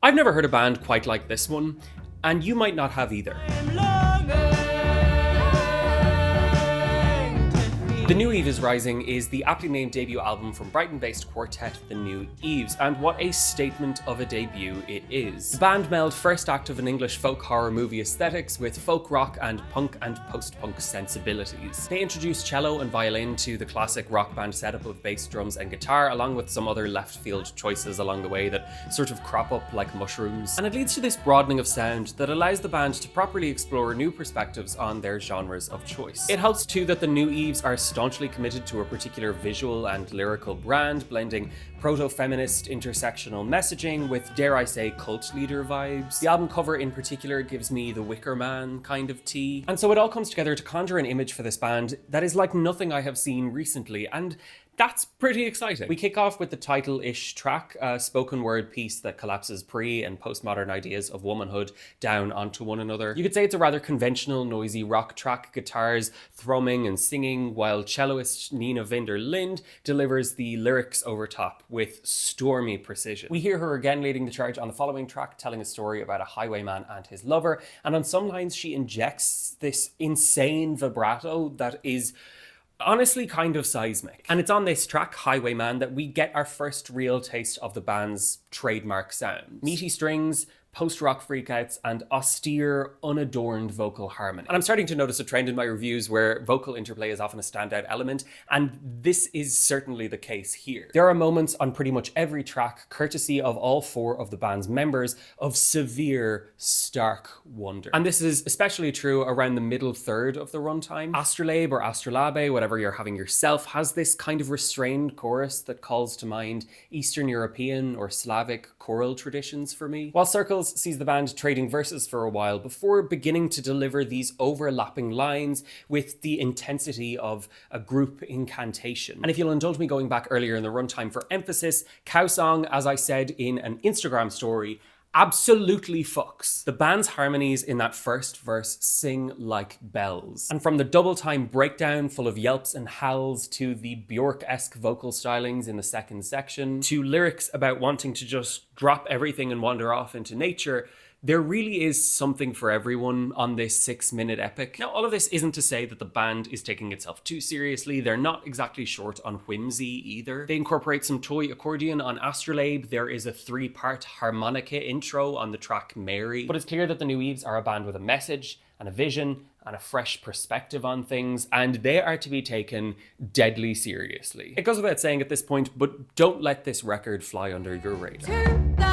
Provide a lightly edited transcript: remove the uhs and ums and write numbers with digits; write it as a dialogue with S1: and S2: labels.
S1: I've never heard a band quite like this one, and you might not have either. The New Eve is Rising is the aptly named debut album from Brighton-based quartet The New Eves, and what a statement of a debut it is. The band meld first act of an English folk horror movie aesthetics with folk rock and post-punk sensibilities. They introduced cello and violin to the classic rock band setup of bass, drums and guitar, along with some other left-field choices along the way that sort of crop up like mushrooms. And it leads to this broadening of sound that allows the band to properly explore new perspectives on their genres of choice. It helps too that the New Eves are staunchly committed to a particular visual and lyrical brand, blending proto-feminist intersectional messaging with, dare I say, cult leader vibes. The album cover in particular gives me the Wicker Man kind of tea. And so it all comes together to conjure an image for this band that is like nothing I have seen recently, and that's pretty exciting. We kick off with the title-ish track, a spoken word piece that collapses pre- and postmodern ideas of womanhood down onto one another. You could say it's a rather conventional, noisy rock track, guitars thrumming and singing, while celloist Nina Vinder Lind delivers the lyrics over top with stormy precision. We hear her again leading the charge on the following track, telling a story about a highwayman and his lover, and on some lines she injects this insane vibrato that is honestly kind of seismic. And it's on this track, Highwayman, that we get our first real taste of the band's trademark sound. Meaty strings, post-rock freakouts, and austere, unadorned vocal harmony. And I'm starting to notice a trend in my reviews where vocal interplay is often a standout element, and this is certainly the case here. There are moments on pretty much every track, courtesy of all four of the band's members, of severe, stark wonder. And this is especially true around the middle third of the runtime. Astrolabe or Astrolabe, whatever you're having yourself, has this kind of restrained chorus that calls to mind Eastern European or Slavic choral traditions for me. While Circles sees the band trading verses for a while before beginning to deliver these overlapping lines with the intensity of a group incantation. And if you'll indulge me going back earlier in the runtime for emphasis, Cow Song, as I said in an Instagram story, absolutely fucks. The band's harmonies in that first verse sing like bells. And from the double time breakdown full of yelps and howls to the Bjork-esque vocal stylings in the second section, to lyrics about wanting to just drop everything and wander off into nature, there really is something for everyone on this 6-minute epic. Now, all of this isn't to say that the band is taking itself too seriously. They're not exactly short on whimsy either. They incorporate some toy accordion on Astrolabe. There is a 3-part harmonica intro on the track Mary. But it's clear that the New Eves are a band with a message and a vision and a fresh perspective on things, and they are to be taken deadly seriously. It goes without saying at this point, but don't let this record fly under your radar.